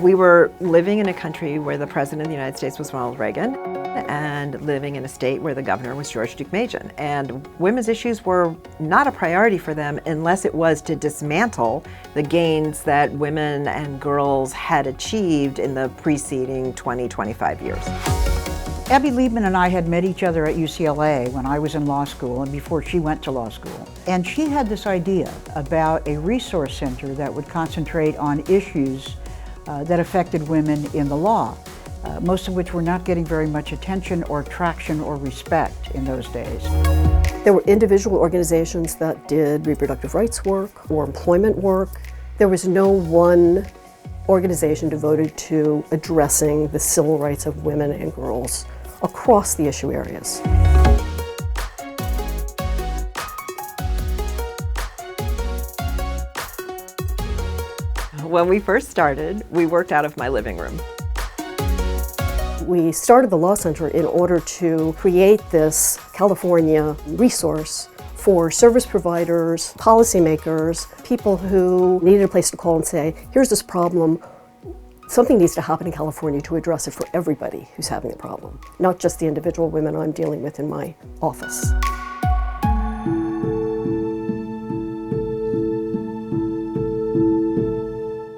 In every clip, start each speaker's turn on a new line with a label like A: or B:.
A: We were living in a country where the President of the United States was Ronald Reagan, and living in a state where the governor was George Deukmejian. And women's issues were not a priority for them unless it was to dismantle the gains that women and girls had achieved in the preceding 20-25 years.
B: Abby Liebman and I had met each other at UCLA when I was in law school and before she went to law school. And she had this idea about a resource center that would concentrate on issues that affected women in the law, most of which were not getting very much attention or traction or respect in those days.
C: There were individual organizations that did reproductive rights work or employment work. There was no one organization devoted to addressing the civil rights of women and girls across the issue areas.
A: When we first started, we worked out of my living room.
C: We started the Law Center in order to create this California resource for service providers, policymakers, people who needed a place to call and say, here's this problem, something needs to happen in California to address it for everybody who's having a problem, not just the individual women I'm dealing with in my office.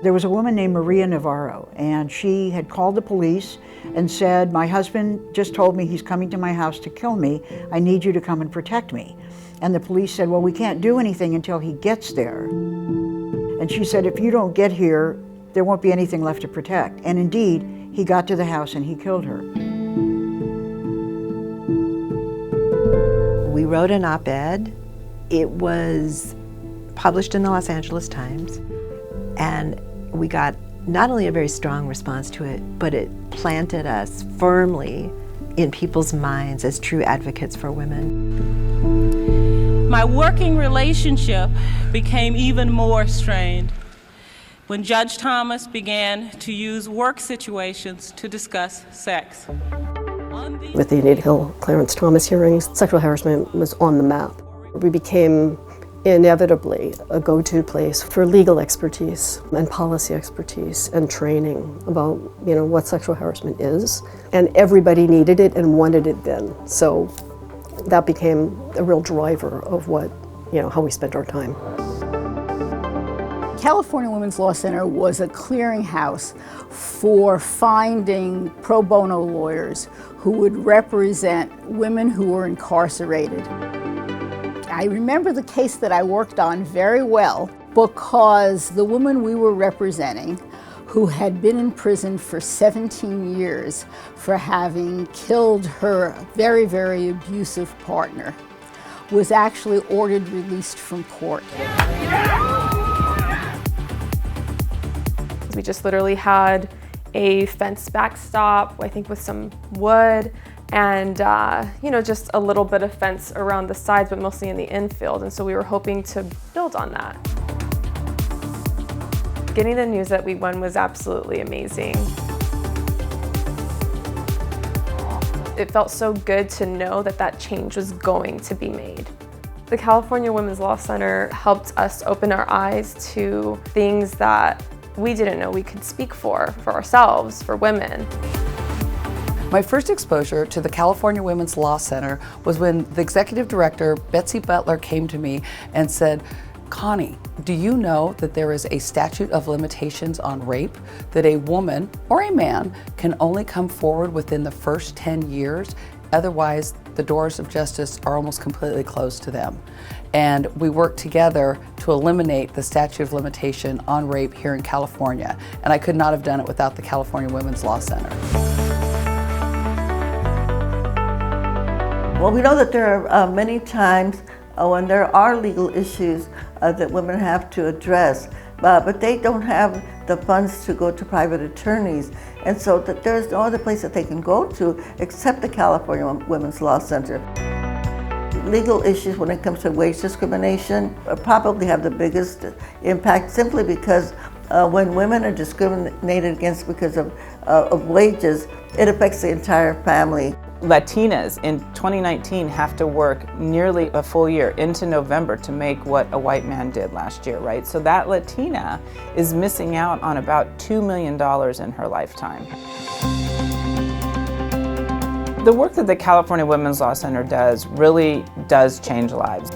B: There was a woman named Maria Navarro, and she had called the police and said, my husband just told me he's coming to my house to kill me. I need you to come and protect me. And the police said, well, we can't do anything until he gets there. And she said, if you don't get here, there won't be anything left to protect. And indeed, he got to the house and he killed her.
A: We wrote an op-ed. It was published in the Los Angeles Times, and we got not only a very strong response to it, but it planted us firmly in people's minds as true advocates for women.
D: My working relationship became even more strained when Judge Thomas began to use work situations to discuss sex.
C: With the Anita Hill Clarence Thomas hearings, sexual harassment was on the map. We became inevitably a go-to place for legal expertise and policy expertise and training about, what sexual harassment is. And everybody needed it and wanted it then. So that became a real driver of what, how we spent our time.
E: California Women's Law Center was a clearinghouse for finding pro bono lawyers who would represent women who were incarcerated. I remember the case that I worked on very well because the woman we were representing, who had been in prison for 17 years for having killed her very, very abusive partner, was actually ordered released from court.
F: We just literally had a fence backstop, I think with some wood, and just a little bit of fence around the sides, but mostly in the infield. And so we were hoping to build on that. Getting the news that we won was absolutely amazing. It felt so good to know that that change was going to be made. The California Women's Law Center helped us open our eyes to things that we didn't know we could speak for ourselves, for women.
G: My first exposure to the California Women's Law Center was when the executive director, Betsy Butler, came to me and said, Connie, do you know that there is a statute of limitations on rape, that a woman or a man can only come forward within the first 10 years? Otherwise, the doors of justice are almost completely closed to them. And we worked together to eliminate the statute of limitation on rape here in California. And I could not have done it without the California Women's Law Center.
H: Well, we know that there are many times when there are legal issues that women have to address, but they don't have the funds to go to private attorneys. And so that there's no other place that they can go to except the California Women's Law Center. Legal issues when it comes to wage discrimination probably have the biggest impact, simply because when women are discriminated against because of wages, it affects the entire family.
I: Latinas in 2019 have to work nearly a full year into November to make what a white man did last year, right? So that Latina is missing out on about $2 million in her lifetime. The work that the California Women's Law Center does really does change lives.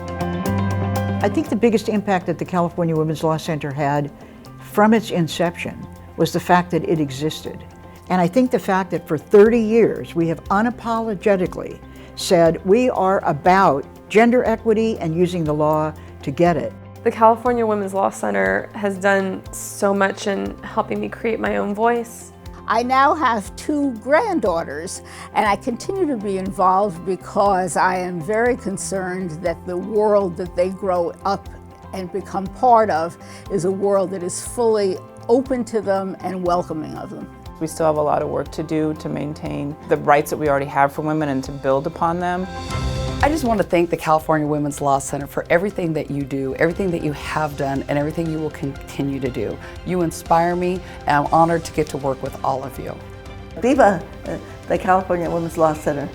B: I think the biggest impact that the California Women's Law Center had from its inception was the fact that it existed. And I think the fact that for 30 years we have unapologetically said we are about gender equity and using the law to get it.
F: The California Women's Law Center has done so much in helping me create my own voice.
E: I now have 2 granddaughters, and I continue to be involved because I am very concerned that the world that they grow up and become part of is a world that is fully open to them and welcoming of them.
I: We still have a lot of work to do to maintain the rights that we already have for women and to build upon them.
G: I just want to thank the California Women's Law Center for everything that you do, everything that you have done, and everything you will continue to do. You inspire me, and I'm honored to get to work with all of you.
H: Viva the California Women's Law Center.